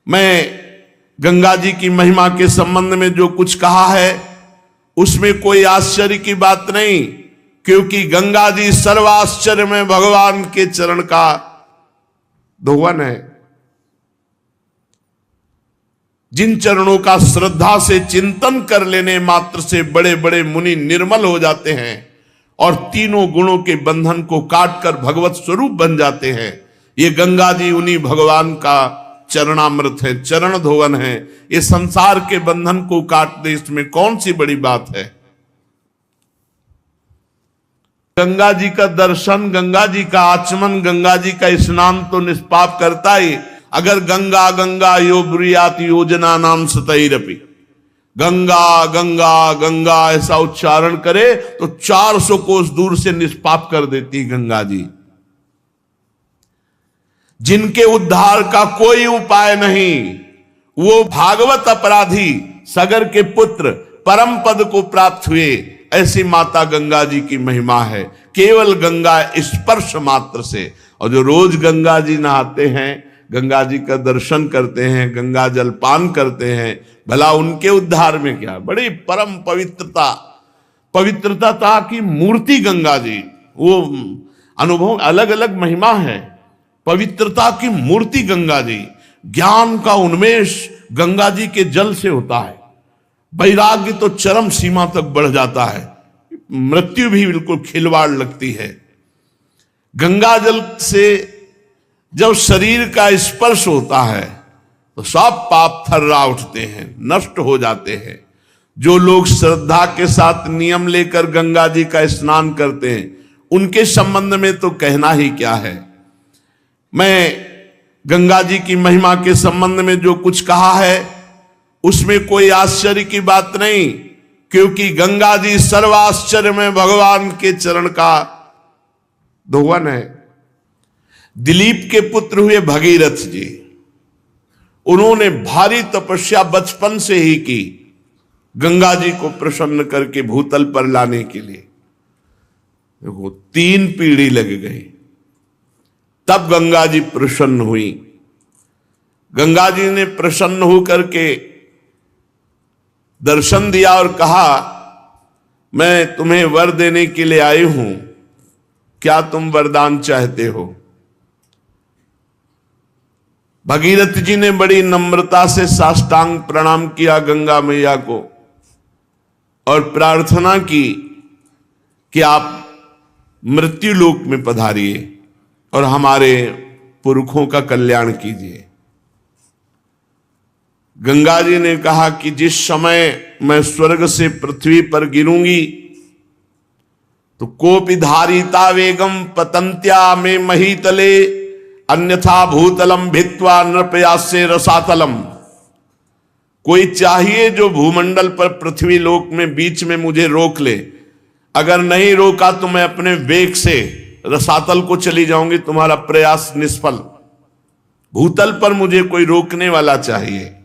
मैं गंगा जी की महिमा के संबंध में जो कुछ कहा है उसमें कोई आश्चर्य की बात नहीं, क्योंकि गंगा जी सर्वाश्चर्य में भगवान के चरण का धोवन है। जिन चरणों का श्रद्धा से चिंतन कर लेने मात्र से बड़े बड़े मुनि निर्मल हो जाते हैं और तीनों गुणों के बंधन को काटकर भगवत स्वरूप बन जाते हैं। ये गंगा जी उन्हीं भगवान का चरणामृत है, चरण धोवन है। ये संसार के बंधन को काट दे, इसमें कौन सी बड़ी बात है। गंगा जी का दर्शन, गंगा जी का आचमन, गंगा जी का स्नान तो निष्पाप करता ही। अगर गंगा गंगा यो ब्रूयात योजना नाम सतैरपि, गंगा गंगा गंगा ऐसा उच्चारण करे तो 400 कोस दूर से निष्पाप कर देती गंगा जी। जिनके उद्धार का कोई उपाय नहीं, वो भागवत अपराधी सगर के पुत्र परम पद को प्राप्त हुए, ऐसी माता गंगा जी की महिमा है। केवल गंगा स्पर्श मात्र से। और जो रोज गंगा जी नहाते हैं, गंगा जी का दर्शन करते हैं, गंगा जल पान करते हैं, भला उनके उद्धार में क्या। बड़ी परम पवित्रता की मूर्ति गंगा जी, वो अनुभव अलग अलग महिमा है। पवित्रता की मूर्ति गंगा जी, ज्ञान का उन्मेष गंगा जी के जल से होता है। वैराग्य तो चरम सीमा तक बढ़ जाता है, मृत्यु भी बिल्कुल खिलवाड़ लगती है। गंगा जल से जब शरीर का स्पर्श होता है तो सब पाप थर्रा उठते हैं, नष्ट हो जाते हैं। जो लोग श्रद्धा के साथ नियम लेकर गंगा जी का स्नान करते हैं, उनके संबंध में तो कहना ही क्या है। मैं गंगा जी की महिमा के संबंध में जो कुछ कहा है उसमें कोई आश्चर्य की बात नहीं, क्योंकि गंगा जी सर्वाश्चर्य में भगवान के चरण का धोवन है। दिलीप के पुत्र हुए भगीरथ जी, उन्होंने भारी तपस्या बचपन से ही की गंगा जी को प्रसन्न करके भूतल पर लाने के लिए। देखो 3 पीढ़ी लग गई, तब गंगा जी प्रसन्न हुई। गंगा जी ने प्रसन्न होकर के दर्शन दिया और कहा, मैं तुम्हें वर देने के लिए आई हूं, क्या तुम वरदान चाहते हो। भगीरथ जी ने बड़ी नम्रता से साष्टांग प्रणाम किया गंगा मैया को और प्रार्थना की कि आप मृत्यु लोक में पधारिए और हमारे पुरखों का कल्याण कीजिए। गंगा जी ने कहा कि जिस समय मैं स्वर्ग से पृथ्वी पर गिरूंगी तो कोपि धारिता वेगम पतंत्या में महीतले अन्यथा भूतलम भित्वा नृपयास्य रसातलम। कोई चाहिए जो भूमंडल पर पृथ्वी लोक में बीच में मुझे रोक ले, अगर नहीं रोका तो मैं अपने वेग से रसातल को चली जाऊंगी, तुम्हारा प्रयास निष्फल। भूतल पर मुझे कोई रोकने वाला चाहिए।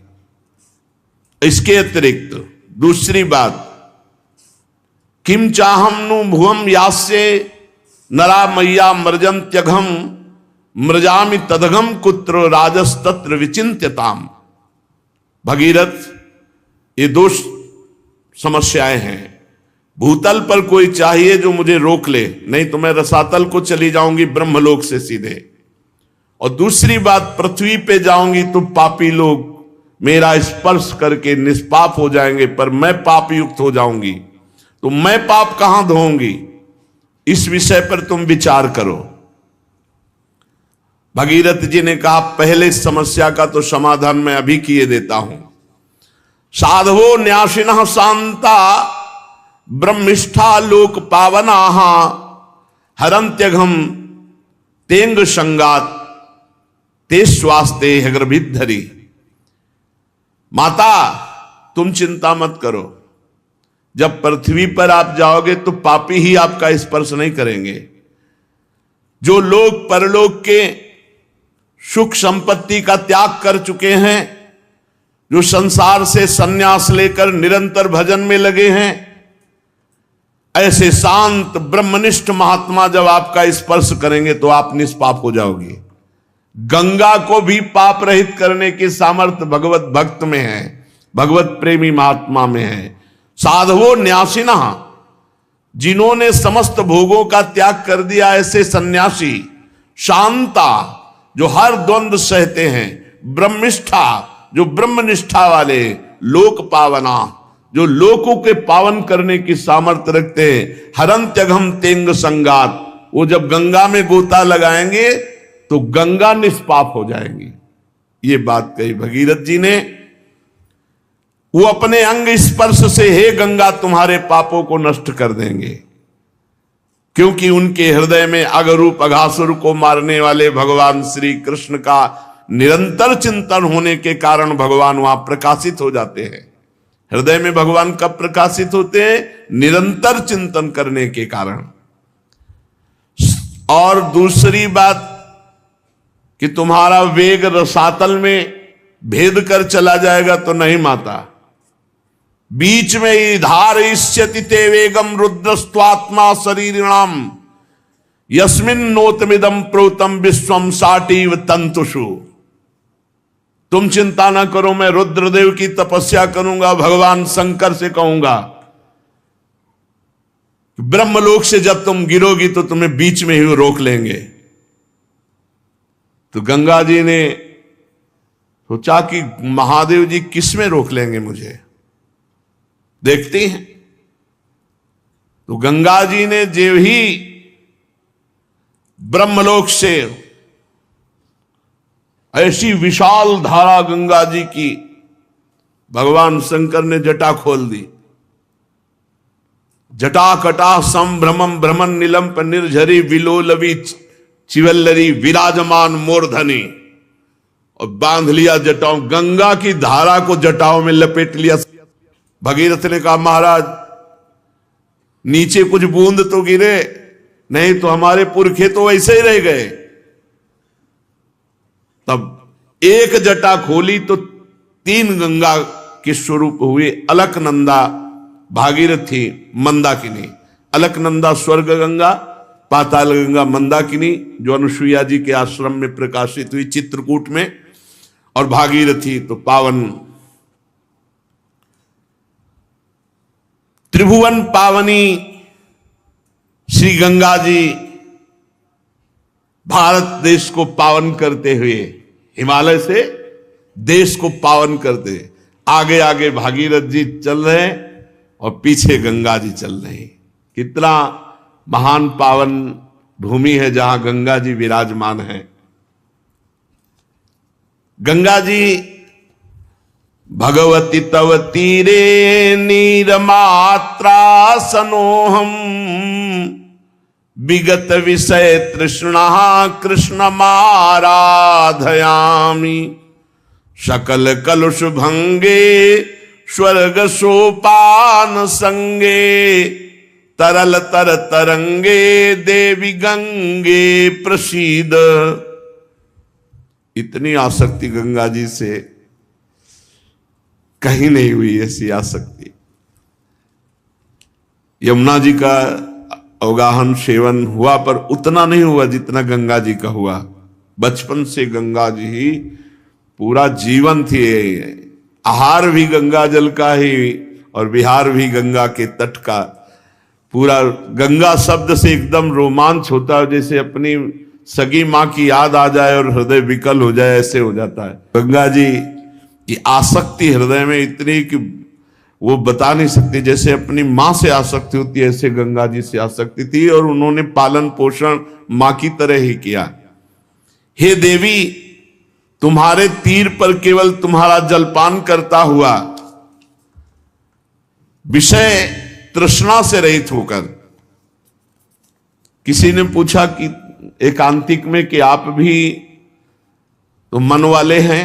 इसके अतिरिक्त दूसरी बात, किम चाहम नु भुवम यास्य नरा मैया मृजंत्यघम मृजामि तदघम कुत्र राजस्तत्र विचिंत्यताम। भगीरथ, ये 2 समस्याएं हैं। भूतल पर कोई चाहिए जो मुझे रोक ले, नहीं तो मैं रसातल को चली जाऊंगी ब्रह्मलोक से सीधे। और दूसरी बात, पृथ्वी पे जाऊंगी तो पापी लोग मेरा स्पर्श करके निष्पाप हो जाएंगे, पर मैं पाप युक्त हो जाऊंगी, तो मैं पाप कहां धोऊंगी। इस विषय पर तुम विचार करो। भगीरथ जी ने कहा, पहले समस्या का तो समाधान मैं अभी किए देता हूं। साधवो न्यासिनः शांता ब्रह्मिष्ठा लोक पावना हरंत्यघम तेंग संगात ते स्वास्ते हृभिद्धरी। माता, तुम चिंता मत करो, जब पृथ्वी पर आप जाओगे तो पापी ही आपका स्पर्श नहीं करेंगे। जो लोग परलोक के सुख संपत्ति का त्याग कर चुके हैं, जो संसार से संन्यास लेकर निरंतर भजन में लगे हैं, ऐसे शांत ब्रह्मनिष्ठ महात्मा जब आपका स्पर्श करेंगे तो आप निष्पाप हो जाओगे। गंगा को भी पाप रहित करने की सामर्थ्य भगवत भक्त में है, भगवत प्रेमी महात्मा में है। साधवो न्यासिना, जिन्होंने समस्त भोगों का त्याग कर दिया, ऐसे सन्यासी। शांता, जो हर द्वंद्व सहते हैं। ब्रह्मिष्ठा, जो ब्रह्मनिष्ठा वाले। लोक पावना, जो लोकों के पावन करने की सामर्थ्य रखते हैं। हरंत्यघम तेंग संगात, वो जब गंगा में गोता लगाएंगे तो गंगा निष्पाप हो जाएंगी। ये बात कही भगीरथ जी ने। वो अपने अंग स्पर्श से हे गंगा तुम्हारे पापों को नष्ट कर देंगे, क्योंकि उनके हृदय में अगरूप अघासुर को मारने वाले भगवान श्री कृष्ण का निरंतर चिंतन होने के कारण भगवान वहां प्रकाशित हो जाते हैं। हृदय में भगवान कब प्रकाशित होते हैं? निरंतर चिंतन करने के कारण। और दूसरी बात कि तुम्हारा वेग रसातल में भेद कर चला जाएगा तो नहीं माता, बीच में ही धारयिष्यति ते वेगम रुद्रस्त्वात्मा शरीरिणाम यस्मिन नोतमिदम प्रोतम विश्वम साटीव तंतुषु। तुम चिंता ना करो, मैं रुद्रदेव की तपस्या करूंगा, भगवान शंकर से कहूंगा ब्रह्मलोक से जब तुम गिरोगी तो तुम्हें बीच में ही रोक लेंगे। तो गंगा जी ने सोचा कि महादेव जी किस में रोक लेंगे मुझे, देखते हैं। तो गंगा जी ने जो ही ब्रह्मलोक से ऐसी विशाल धारा गंगा जी की, भगवान शंकर ने जटा खोल दी। जटा कटा संभ्रमम भ्रमण निलंप निर्झरी विलोलवी चिवल्लरी विराजमान मूर्धनी, और बांध लिया जटाओं, गंगा की धारा को जटाओं में लपेट लिया। भगीरथ ने कहा महाराज नीचे कुछ बूंद तो गिरे, नहीं तो हमारे पुरखे तो वैसे ही रह गए। तब एक जटा खोली तो 3 गंगा के स्वरूप हुए। अलकनंदा भागीरथी मंदाकिनी। अलकनंदा स्वर्ग गंगा, पाताल गंगा मंदाकिनी, जो अनुसुईया जी के आश्रम में प्रकाशित हुई चित्रकूट में, और भागीरथी तो पावन त्रिभुवन पावनी श्री गंगा जी भारत देश को पावन करते हुए, हिमालय से देश को पावन करते, आगे आगे भागीरथ जी चल रहे हैं और पीछे गंगा जी चल रहे हैं। कितना महान पावन भूमि है जहां गंगा जी विराजमान है। गंगा जी भगवती तव तीरे नीरमात्रा सनोहम विगत विषय तृष्णा कृष्ण माराधयामि सकल कलुष भंगे स्वर्ग सोपान संगे तरल तर तरंगे देवी गंगे प्रसीद। इतनी आसक्ति गंगा जी से कहीं नहीं हुई, ऐसी आसक्ति। यमुना जी का अवगाहन सेवन हुआ पर उतना नहीं हुआ जितना गंगा जी का हुआ। बचपन से गंगा जी ही पूरा जीवन थी। आहार भी गंगा जल का ही और विहार भी गंगा के तट का। पूरा गंगा शब्द से एकदम रोमांच होता है, जैसे अपनी सगी माँ की याद आ जाए और हृदय विकल हो जाए, ऐसे हो जाता है। गंगा जी की आसक्ति हृदय में इतनी कि वो बता नहीं सकती। जैसे अपनी माँ से आसक्ति होती है, ऐसे गंगा जी से आसक्ति थी, और उन्होंने पालन पोषण माँ की तरह ही किया। हे देवी, तुम्हारे तीर पर केवल तुम्हारा जलपान करता हुआ, विषय तृष्णा से रहित होकर। किसी ने पूछा कि एकांतिक में कि आप भी तो मन वाले हैं।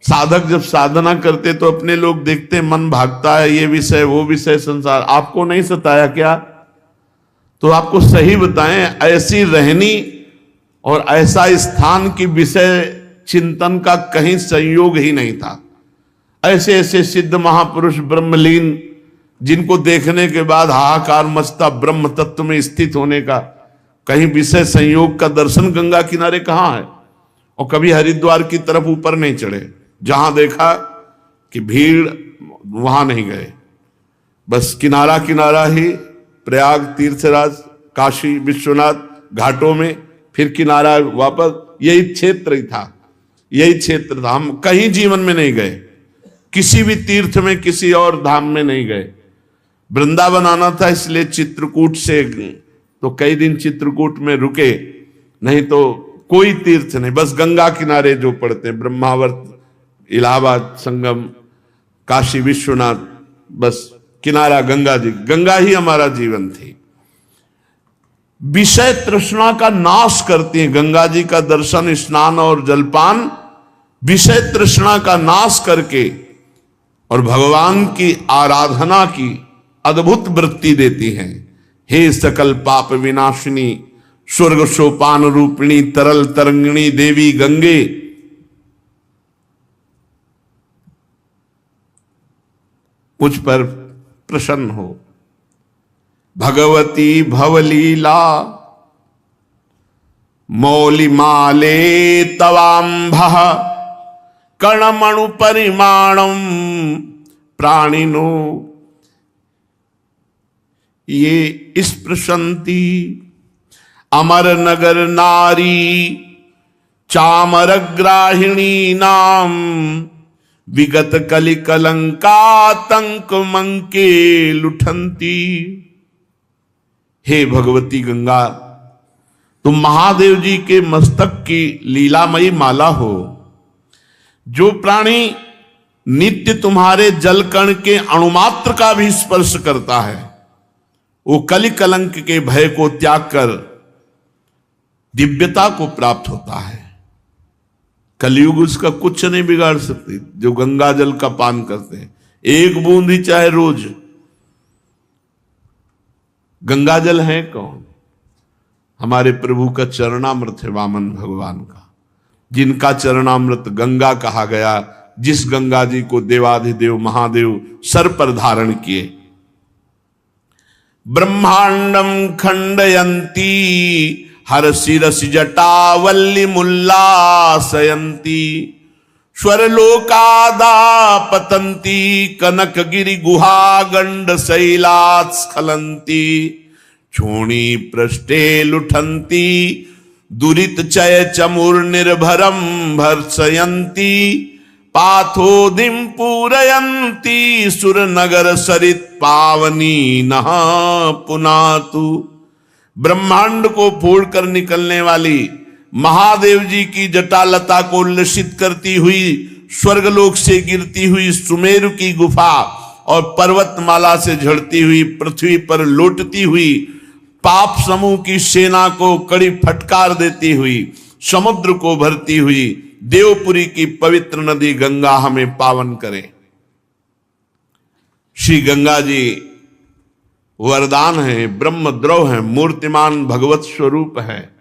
साधक जब साधना करते तो अपने लोग देखते मन भागता है, ये विषय वो विषय संसार। आपको नहीं सताया क्या? तो आपको सही बताएं, ऐसी रहनी और ऐसा स्थान की विषय चिंतन का कहीं संयोग ही नहीं था। ऐसे ऐसे सिद्ध महापुरुष ब्रह्मलीन, जिनको देखने के बाद हाहाकार मचता ब्रह्म तत्व में स्थित होने का, कहीं विषय संयोग का दर्शन गंगा किनारे कहाँ है? और कभी हरिद्वार की तरफ ऊपर नहीं चढ़े, जहां देखा कि भीड़ वहां नहीं गए, बस किनारा किनारा ही, प्रयाग, तीर्थराज, काशी विश्वनाथ घाटों में, फिर किनारा वापस, यही क्षेत्र ही था, यही क्षेत्र था। हम कहीं जीवन में नहीं गए, किसी भी तीर्थ में, किसी और धाम में नहीं गए। वृंदावन आना था इसलिए चित्रकूट से तो कई दिन चित्रकूट में रुके, नहीं तो कोई तीर्थ नहीं, बस गंगा किनारे जो पड़ते हैं, ब्रह्मावर्त, इलाहाबाद संगम, काशी विश्वनाथ, बस किनारा गंगा जी, गंगा ही हमारा जीवन थी। विषय तृष्णा का नाश करती है गंगा जी का दर्शन, स्नान और जलपान विषय तृष्णा का नाश करके और भगवान की आराधना की अद्भुत वृत्ति देती हैं। हे सकल पाप विनाशिनी स्वर्ग सोपान रूपिणी तरल तरंगिणी देवी गंगे, मुझ पर प्रसन्न हो। भगवती भवलीला मौलिमाले तवाम्भः कणमणु परिमाणम प्राणिनो ये स्पृशंति अमर नगर नारी चामरग्राहिणी नाम विगत कलि कलंकातंक मंके लुठंती। हे भगवती गंगा, तुम महादेव जी के मस्तक की लीलामयी माला हो। जो प्राणी नित्य तुम्हारे जलकण के अणुमात्र का भी स्पर्श करता है, वो कलि कलंक के भय को त्याग कर दिव्यता को प्राप्त होता है। कलयुग उसका कुछ नहीं बिगाड़ सकती। जो गंगा जल का पान करते हैं, एक बूंद ही चाहे रोज, गंगा जल है कौन? हमारे प्रभु का चरणामृत है, वामन भगवान का, जिनका चरणामृत गंगा कहा गया, जिस गंगा जी को देवाधिदेव महादेव सर पर धारण किए। ब्रह्मांडम खंडयंती हर शिरसि जटावल्ली मुल्लासयंती स्वरलोकादा पतंती कनक गिरि गुहा गंड शैलात् स्खलंती छोणी पृष्ठे लुठंती दुरित चय चमुर निर्भरम भर्सयंती पाथोदिम पूरयंती सुर नगर सरित पावनी नः पुनातु। ब्रह्मांड को फोड़कर निकलने वाली महादेव जी की जटालता को उल्लसित करती हुई, स्वर्गलोक से गिरती हुई सुमेरु की गुफा और पर्वतमाला से झड़ती हुई पृथ्वी पर लौटती हुई पाप समूह की सेना को कड़ी फटकार देती हुई, समुद्र को भरती हुई देवपुरी की पवित्र नदी गंगा हमें पावन करे। श्री गंगा जी वरदान है, ब्रह्मद्रव है, मूर्तिमान भगवत स्वरूप है।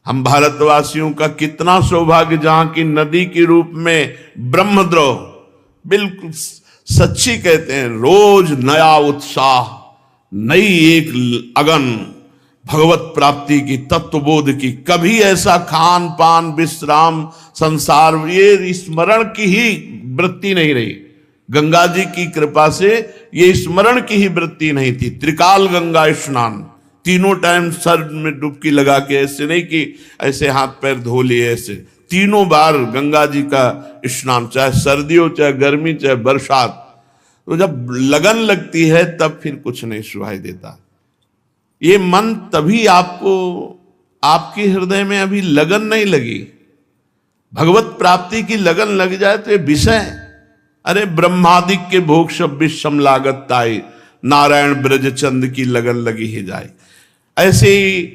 हम भारतवासियों का कितना सौभाग्य, जहां की नदी के रूप में ब्रह्मद्रव, बिल्कुल सच्ची कहते हैं, रोज नया उत्साह, नई एक अगन भगवत प्राप्ति की, तत्वबोध की। कभी ऐसा खान पान विश्राम संसार ये स्मरण की ही वृत्ति नहीं रही। गंगा जी की कृपा से ये स्मरण की ही वृत्ति नहीं थी। त्रिकाल गंगा स्नान, तीनों टाइम सर में डुबकी लगा के, ऐसे नहीं कि ऐसे हाथ पैर धो लिए, ऐसे तीनों बार गंगा जी का स्नान, चाहे सर्दी हो, चाहे गर्मी, चाहे बरसात। तो जब लगन लगती है तब फिर कुछ नहीं सुनाई देता। ये मन तभी आपको, आपके हृदय में अभी लगन नहीं लगी, भगवत प्राप्ति की लगन लग जाए तो ये विषय, अरे ब्रह्मादिक के भोग सब विषम लागत ताई, नारायण ब्रज चंद की लगन लगी ही जाए। ऐसे ही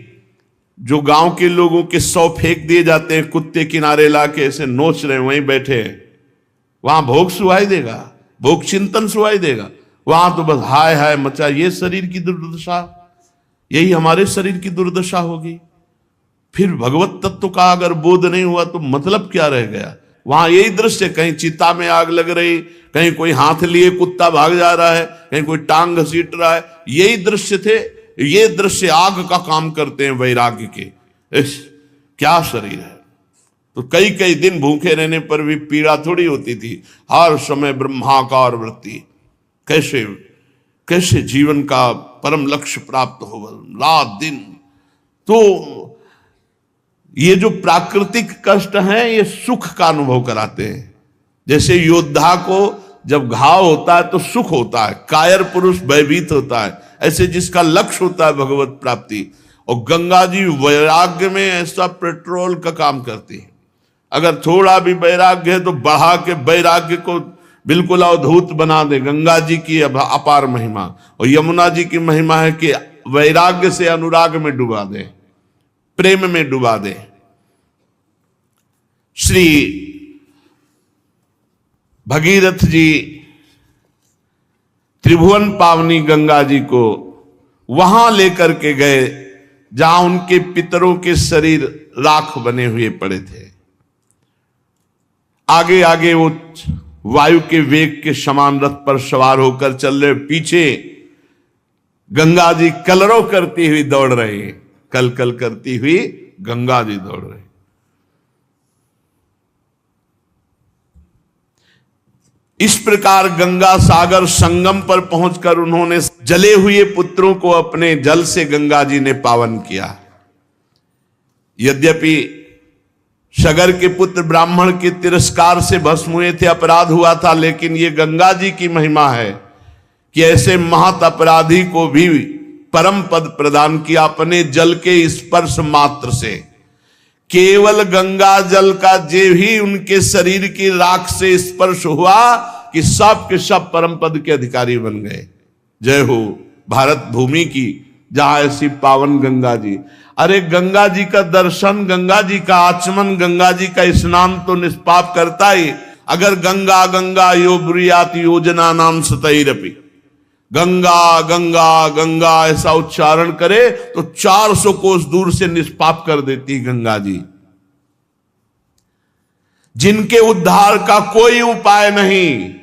जो गांव के लोगों के 100 फेंक दिए जाते हैं, कुत्ते किनारे लाके ऐसे नोच रहे, वहीं बैठे हैं, वहां भोग सुहाई देगा, भोग चिंतन सुहाई देगा। वहां तो बस हाय हाय मचा। ये शरीर की दुर्दशा, यही हमारे शरीर की दुर्दशा होगी। फिर भगवत तत्व का अगर बोध नहीं हुआ तो मतलब क्या रह गया? वहां यही दृश्य, कहीं चिता में आग लग रही, कहीं कोई हाथ लिए कुत्ता भाग जा रहा है, कहीं कोई टांग घसीट रहा है, यही दृश्य थे। ये दृश्य आग का काम करते हैं वैराग्य के। इस क्या शरीर है। तो कई कई दिन भूखे रहने पर भी पीड़ा थोड़ी होती थी, हर समय ब्रह्माकार वृत्ति। कैसे कैसे जीवन का परम लक्ष्य प्राप्त हो रात दिन। तो ये जो प्राकृतिक कष्ट हैं ये सुख का अनुभव कराते हैं। जैसे योद्धा को जब घाव होता है तो सुख होता है, कायर पुरुष भयभीत होता है, ऐसे जिसका लक्ष्य होता है भगवत प्राप्ति। और गंगा जी वैराग्य में ऐसा पेट्रोल का काम करती है। अगर थोड़ा भी वैराग्य है तो बढ़ा के वैराग्य को बिल्कुल अवधूत बना दे। गंगा जी की अपार महिमा, और यमुना जी की महिमा है कि वैराग्य से अनुराग में डुबा दे, प्रेम में डुबा दे। श्री भगीरथ जी त्रिभुवन पावनी गंगा जी को वहां लेकर के गए जहां उनके पितरों के शरीर राख बने हुए पड़े थे। आगे आगे वो वायु के वेग के समान रथ पर सवार होकर चल रहे, पीछे गंगा जी कलरव करती हुई दौड़ रही है। कल कल करती हुई गंगा जी दौड़ रही। इस प्रकार गंगा सागर संगम पर पहुंचकर उन्होंने जले हुए पुत्रों को अपने जल से गंगा जी ने पावन किया। यद्यपि सगर के पुत्र ब्राह्मण के तिरस्कार से भस्म हुए थे, अपराध हुआ था, लेकिन ये गंगा जी की महिमा है कि ऐसे महत अपराधी को भी परम पद प्रदान किया अपने जल के स्पर्श मात्र से। केवल गंगा जल का जे ही उनके शरीर की राख से स्पर्श हुआ कि सब के सब परम पद के अधिकारी बन गए। जय हो भारत भूमि की जहां ऐसी पावन गंगा जी। अरे गंगा जी का दर्शन, गंगा जी का आचमन, गंगा जी का स्नान तो निष्पाप करता ही। अगर गंगा गंगा यो ब्रुयात योजना नाम सतैरपि, गंगा गंगा गंगा ऐसा उच्चारण करे तो 400 कोस दूर से निष्पाप कर देती गंगा जी। जिनके उद्धार का कोई उपाय नहीं,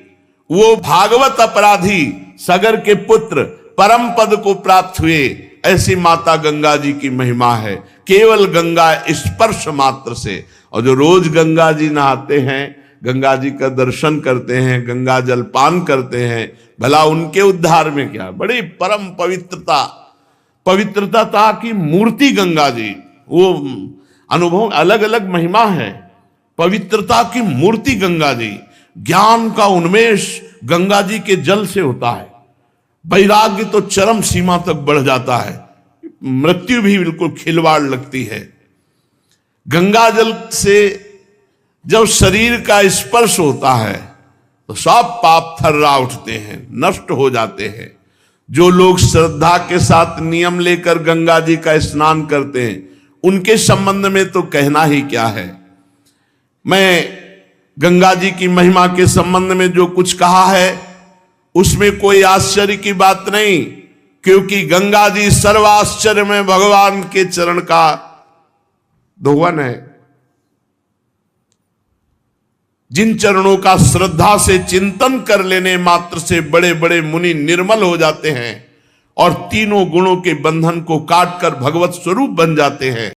वो भागवत अपराधी सगर के पुत्र परम पद को प्राप्त हुए, ऐसी माता गंगा जी की महिमा है। केवल गंगा स्पर्श मात्र से। और जो रोज गंगा जी नहाते हैं, गंगा जी का दर्शन करते हैं, गंगा जल पान करते हैं, भला उनके उद्धार में क्या। बड़ी परम पवित्रता की मूर्ति गंगा जी। वो अनुभव अलग अलग महिमा है। पवित्रता की मूर्ति गंगा जी। ज्ञान का उन्मेष गंगा जी के जल से होता है। वैराग्य तो चरम सीमा तक बढ़ जाता है, मृत्यु भी बिल्कुल खिलवाड़ लगती है। गंगा जल से जब शरीर का स्पर्श होता है तो सब पाप थर्रा उठते हैं, नष्ट हो जाते हैं। जो लोग श्रद्धा के साथ नियम लेकर गंगा जी का स्नान करते हैं, उनके संबंध में तो कहना ही क्या है। मैं गंगा जी की महिमा के संबंध में जो कुछ कहा है उसमें कोई आश्चर्य की बात नहीं, क्योंकि गंगा जी सर्वाश्चर्य में भगवान के चरण का धोवन है। जिन चरणों का श्रद्धा से चिंतन कर लेने मात्र से बड़े बड़े मुनि निर्मल हो जाते हैं और तीनों गुणों के बंधन को काटकर भगवत स्वरूप बन जाते हैं।